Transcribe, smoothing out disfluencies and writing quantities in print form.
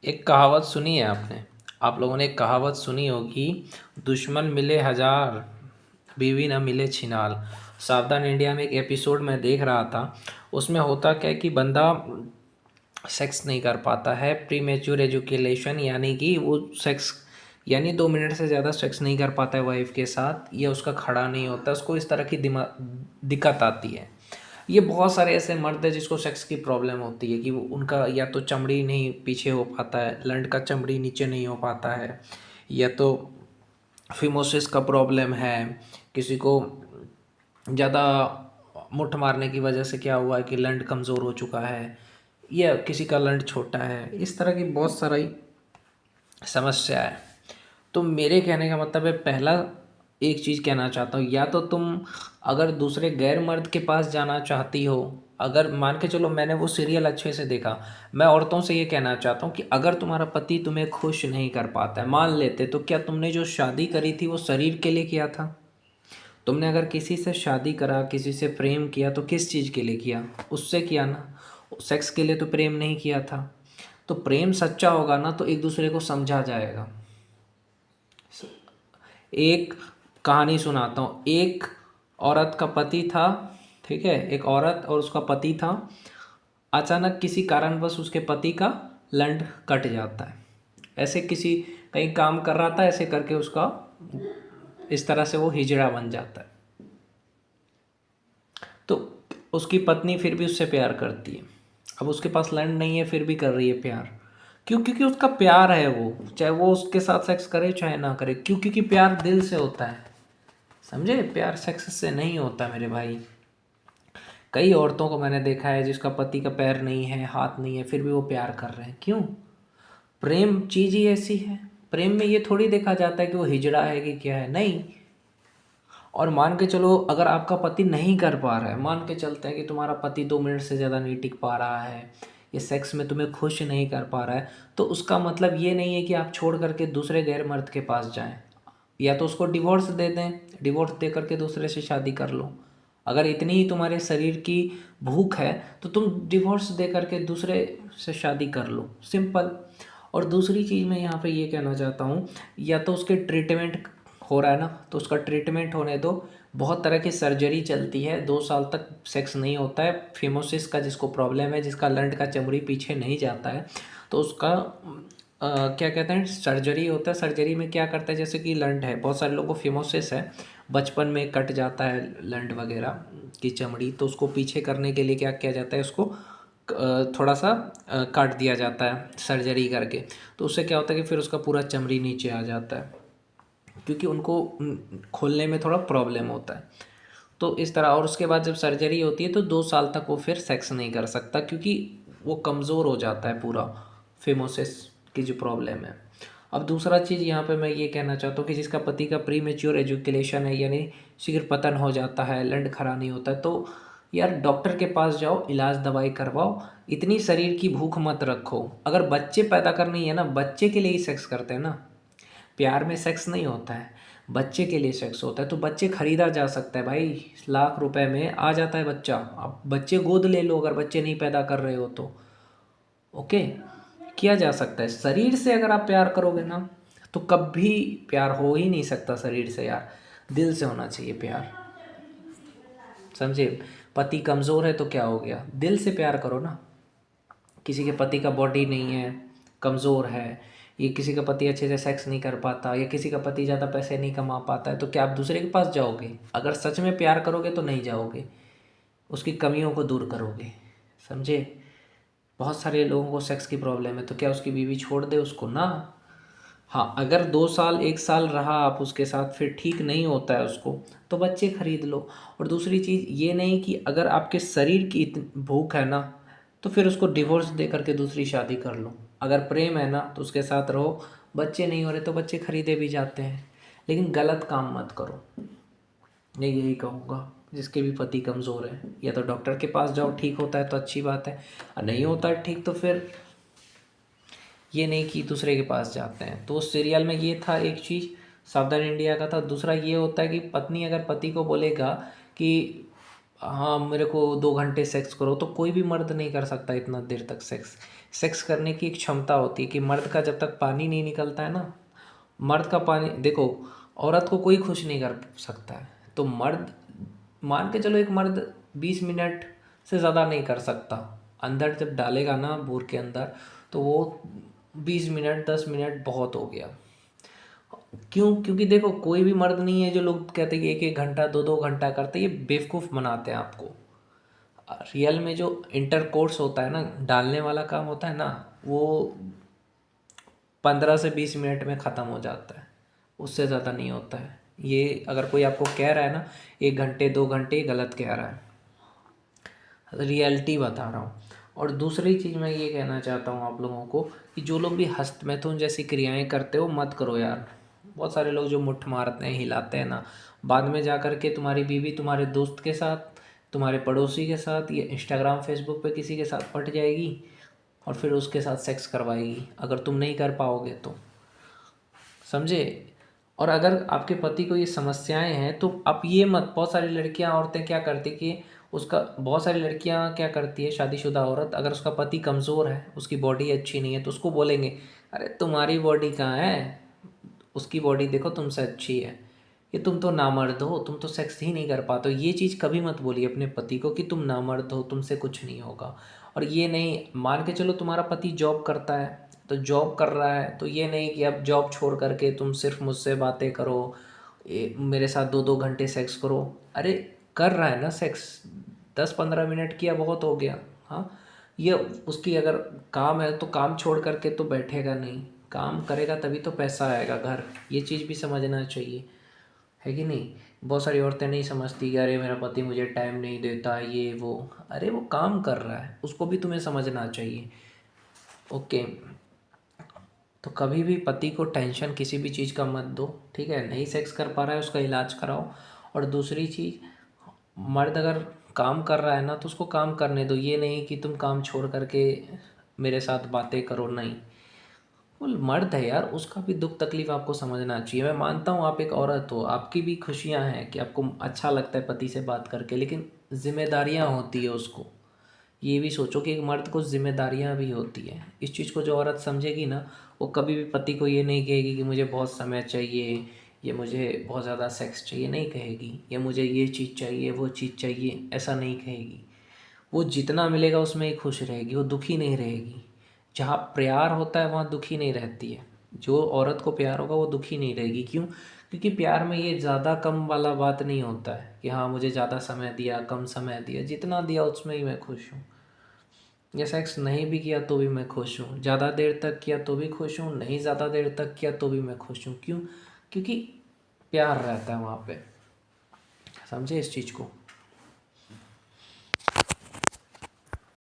एक कहावत सुनी है आपने? आप लोगों ने एक कहावत सुनी होगी, दुश्मन मिले हजार, बीवी न मिले छिनाल। सावधान इंडिया में एक एपिसोड मैं देख रहा था। उसमें होता क्या है कि बंदा सेक्स नहीं कर पाता है, प्री मैच्योर एजुकेलेशन, यानी कि वो सेक्स यानी 2 मिनट से ज़्यादा सेक्स नहीं कर पाता है वाइफ के साथ, या उसका खड़ा नहीं होता, उसको इस तरह की दिक्कत आती है। ये बहुत सारे ऐसे मर्द हैं जिसको सेक्स की प्रॉब्लम होती है कि वो उनका या तो चमड़ी नहीं पीछे हो पाता है, लंड का चमड़ी नीचे नहीं हो पाता है, या तो फिमोसिस का प्रॉब्लम है, किसी को ज़्यादा मुट्ठ मारने की वजह से क्या हुआ है कि लंड कमज़ोर हो चुका है, या किसी का लंड छोटा है। इस तरह की बहुत सारी समस्या है। तो मेरे कहने का मतलब है, पहला एक चीज़ कहना चाहता हूँ, या तो तुम अगर दूसरे गैर मर्द के पास जाना चाहती हो, अगर मान के चलो मैंने वो सीरियल अच्छे से देखा, मैं औरतों से ये कहना चाहता हूँ कि अगर तुम्हारा पति तुम्हें खुश नहीं कर पाता है, मान लेते, तो क्या तुमने जो शादी करी थी वो शरीर के लिए किया था? तुमने अगर किसी से शादी करा, किसी से प्रेम किया, तो किस चीज़ के लिए किया? उससे किया ना, सेक्स के लिए तो प्रेम नहीं किया था। तो प्रेम सच्चा होगा ना तो एक दूसरे को समझा जाएगा। एक कहानी सुनाता हूँ। एक औरत का पति था, ठीक है, एक औरत और उसका पति था। अचानक किसी कारणवश उसके पति का लंड कट जाता है। ऐसे किसी कहीं काम कर रहा था, ऐसे करके उसका इस तरह से वो हिजड़ा बन जाता है। तो उसकी पत्नी फिर भी उससे प्यार करती है। अब उसके पास लैंड नहीं है, फिर भी कर रही है प्यार। क्यों? क्योंकि उसका प्यार है। वो चाहे वो उसके साथ सेक्स करे चाहे ना करे, क्यों? क्योंकि प्यार दिल से होता है। समझे? प्यार सेक्स से नहीं होता मेरे भाई। कई औरतों को मैंने देखा है जिसका पति का पैर नहीं है, हाथ नहीं है, फिर भी वो प्यार कर रहे हैं। क्यों? प्रेम चीज़ ही ऐसी है। प्रेम में ये थोड़ी देखा जाता है कि वो हिजड़ा है कि क्या है, नहीं। और मान के चलो अगर आपका पति नहीं कर पा रहा है, मान के चलते हैं कि तुम्हारा पति 2 मिनट से ज़्यादा नहीं टिक पा रहा है, ये सेक्स में तुम्हें खुश नहीं कर पा रहा है, तो उसका मतलब ये नहीं है कि आप छोड़ करके दूसरे गैर मर्द के पास जाएं। या तो उसको डिवोर्स दे दें, डिवोर्स दे करके दूसरे से शादी कर लो। अगर इतनी ही तुम्हारे शरीर की भूख है तो तुम डिवोर्स दे करके दूसरे से शादी कर लो, सिंपल। और दूसरी चीज़ मैं यहाँ पे ये कहना चाहता हूँ, या तो उसके ट्रीटमेंट हो रहा है ना, तो उसका ट्रीटमेंट होने दो। बहुत तरह की सर्जरी चलती है, 2 साल तक सेक्स नहीं होता है। फिमोसिस का जिसको प्रॉब्लम है, जिसका लंड का चमड़ी पीछे नहीं जाता है, तो उसका क्या कहते हैं, सर्जरी होता है। सर्जरी में क्या करता है, जैसे कि लंड है, बहुत सारे लोगों को फिमोसिस है, बचपन में कट जाता है लंड वगैरह की चमड़ी, तो उसको पीछे करने के लिए क्या किया जाता है, उसको थोड़ा सा काट दिया जाता है सर्जरी करके। तो उससे क्या होता है कि फिर उसका पूरा चमड़ी नीचे आ जाता है, क्योंकि उनको खोलने में थोड़ा प्रॉब्लम होता है। तो इस तरह, और उसके बाद जब सर्जरी होती है तो 2 साल तक वो फिर सेक्स नहीं कर सकता, क्योंकि वो कमज़ोर हो जाता है पूरा, फेमोसिस की जो प्रॉब्लम है। अब दूसरा चीज़ यहाँ पे मैं ये कहना चाहता हूँ कि जिसका पति का प्री मेच्योर एजुकेलेशन है, यानी शीघ्र पतन हो जाता है, लंड खड़ा नहीं होता है, तो यार डॉक्टर के पास जाओ, इलाज दवाई करवाओ। इतनी शरीर की भूख मत रखो। अगर बच्चे पैदा करनी है ना, बच्चे के लिए ही सेक्स करते हैं ना, प्यार में सेक्स नहीं होता है, बच्चे के लिए सेक्स होता है। तो बच्चे खरीदा जा सकता है भाई, लाख रुपए में आ जाता है बच्चा। अब बच्चे गोद ले लो अगर बच्चे नहीं पैदा कर रहे हो तो, ओके, किया जा सकता है। शरीर से अगर आप प्यार करोगे ना तो कभी प्यार हो ही नहीं सकता शरीर से यार, दिल से होना चाहिए प्यार। समझे? पति कमज़ोर है तो क्या हो गया, दिल से प्यार करो ना। किसी के पति का बॉडी नहीं है, कमज़ोर है, ये किसी का पति अच्छे से सेक्स नहीं कर पाता, या किसी का पति ज़्यादा पैसे नहीं कमा पाता है, तो क्या आप दूसरे के पास जाओगे? अगर सच में प्यार करोगे तो नहीं जाओगे, उसकी कमियों को दूर करोगे। समझे? बहुत सारे लोगों को सेक्स की प्रॉब्लम है, तो क्या उसकी बीवी छोड़ दे उसको ना? हाँ, अगर 2 साल 1 साल रहा आप उसके साथ, फिर ठीक नहीं होता है उसको, तो बच्चे खरीद लो। और दूसरी चीज़ ये नहीं कि अगर आपके शरीर की इतनी भूख है ना, तो फिर उसको डिवोर्स दे करके दूसरी शादी कर लो। अगर प्रेम है ना तो उसके साथ रहो। बच्चे नहीं हो रहे तो बच्चे खरीदे भी जाते हैं, लेकिन गलत काम मत करो। मैं यही कहूँगा, जिसके भी पति कमज़ोर है, या तो डॉक्टर के पास जाओ, ठीक होता है तो अच्छी बात है, और नहीं होता है ठीक तो फिर ये नहीं कि दूसरे के पास जाते हैं। तो उस सीरियल में ये था एक चीज़, सावधान इंडिया का था। दूसरा ये होता है कि पत्नी अगर पति को बोलेगा कि हाँ मेरे को 2 घंटे सेक्स करो, तो कोई भी मर्द नहीं कर सकता इतना देर तक सेक्स। सेक्स करने की एक क्षमता होती है कि मर्द का जब तक पानी नहीं निकलता है ना, मर्द का पानी देखो, औरत को कोई खुश नहीं कर सकता है। तो मर्द, मान के चलो एक मर्द 20 मिनट से ज़्यादा नहीं कर सकता, अंदर जब डालेगा ना बोर के अंदर, तो वो 20 मिनट 10 मिनट बहुत हो गया। क्यों? क्योंकि देखो कोई भी मर्द नहीं है, जो लोग कहते हैं कि 1 1 घंटा 2 2 घंटा करते हैं, ये बेवकूफ़ बनाते हैं आपको। रियल में जो इंटरकोर्स होता है ना, डालने वाला काम होता है ना, वो 15 से 20 मिनट में ख़त्म हो जाता है, उससे ज़्यादा नहीं होता है। ये अगर कोई आपको कह रहा है ना 1 घंटे 2 घंटे, गलत कह रहा है, रियलिटी बता रहा हूँ। और दूसरी चीज़ मैं ये कहना चाहता हूँ आप लोगों को कि जो लोग भी हस्तमैथुन जैसी क्रियाएं करते हो मत करो यार। बहुत सारे लोग जो मुट्ठ मारते हैं, हिलाते हैं ना, बाद में जा कर के तुम्हारी बीवी तुम्हारे दोस्त के साथ, तुम्हारे पड़ोसी के साथ, या इंस्टाग्राम फेसबुक पे किसी के साथ पट जाएगी और फिर उसके साथ सेक्स करवाएगी, अगर तुम नहीं कर पाओगे तो। समझे? और अगर आपके पति को ये समस्याएं हैं तो आप ये मत, बहुत सारी लड़कियां औरतें क्या करती कि उसका, बहुत सारी लड़कियां क्या करती है, शादीशुदा औरत, अगर उसका पति कमज़ोर है, उसकी बॉडी अच्छी नहीं है, तो उसको बोलेंगे अरे तुम्हारी बॉडी कहाँ है, उसकी बॉडी देखो तुमसे अच्छी है, ये तुम तो नामर्द हो, तुम तो सेक्स ही नहीं कर पाते हो। ये चीज़ कभी मत बोलिए अपने पति को कि तुम नामर्द हो, तुमसे कुछ नहीं होगा। और ये नहीं, मान के चलो तुम्हारा पति जॉब करता है, तो जॉब कर रहा है, तो ये नहीं कि अब जॉब छोड़ करके तुम सिर्फ मुझसे बातें करो, मेरे साथ 2 2 घंटे सेक्स करो। अरे कर रहा है ना सेक्स, 10 15 मिनट किया बहुत हो गया। हाँ, ये उसकी अगर काम है तो काम छोड़ करके तो बैठेगा नहीं, काम करेगा तभी तो पैसा आएगा घर। ये चीज़ भी समझना चाहिए, है कि नहीं? बहुत सारी औरतें नहीं समझती कि अरे मेरा पति मुझे टाइम नहीं देता, ये वो। अरे वो काम कर रहा है, उसको भी तुम्हें समझना चाहिए। ओके, तो कभी भी पति को टेंशन किसी भी चीज़ का मत दो, ठीक है? नहीं सेक्स कर पा रहा है, उसका इलाज कराओ। और दूसरी चीज़, मर्द अगर काम कर रहा है ना, तो उसको काम करने दो, ये नहीं कि तुम काम छोड़ करके मेरे साथ बातें करो, नहीं। वो मर्द है यार, उसका भी दुख तकलीफ आपको समझना चाहिए। मैं मानता हूँ आप एक औरत हो, आपकी भी खुशियाँ हैं कि आपको अच्छा लगता है पति से बात करके, लेकिन जिम्मेदारियाँ होती है उसको। ये भी सोचो कि एक मर्द को जिम्मेदारियाँ भी होती हैं। इस चीज़ को जो औरत समझेगी ना, वो कभी भी पति को ये नहीं कहेगी कि मुझे बहुत समय चाहिए, ये मुझे बहुत ज़्यादा सेक्स चाहिए, नहीं कहेगी। या मुझे ये चीज़ चाहिए, वो चीज़ चाहिए, ऐसा नहीं कहेगी। वो जितना मिलेगा उसमें ही खुश रहेगी, वो दुखी नहीं रहेगी। जहाँ प्यार होता है वहाँ दुखी नहीं रहती है। जो औरत को प्यार होगा वो दुखी नहीं रहेगी। क्यों? क्योंकि प्यार में ये ज़्यादा कम वाला बात नहीं होता है कि हाँ मुझे ज़्यादा समय दिया, कम समय दिया, जितना दिया उसमें ही मैं खुश हूँ। या सेक्स नहीं भी किया तो भी मैं खुश हूँ, ज़्यादा देर तक किया तो भी खुश हूँ, नहीं ज़्यादा देर तक किया तो भी मैं खुश हूँ। क्यों? क्योंकि प्यार रहता है वहाँ पे। समझे इस चीज़ को?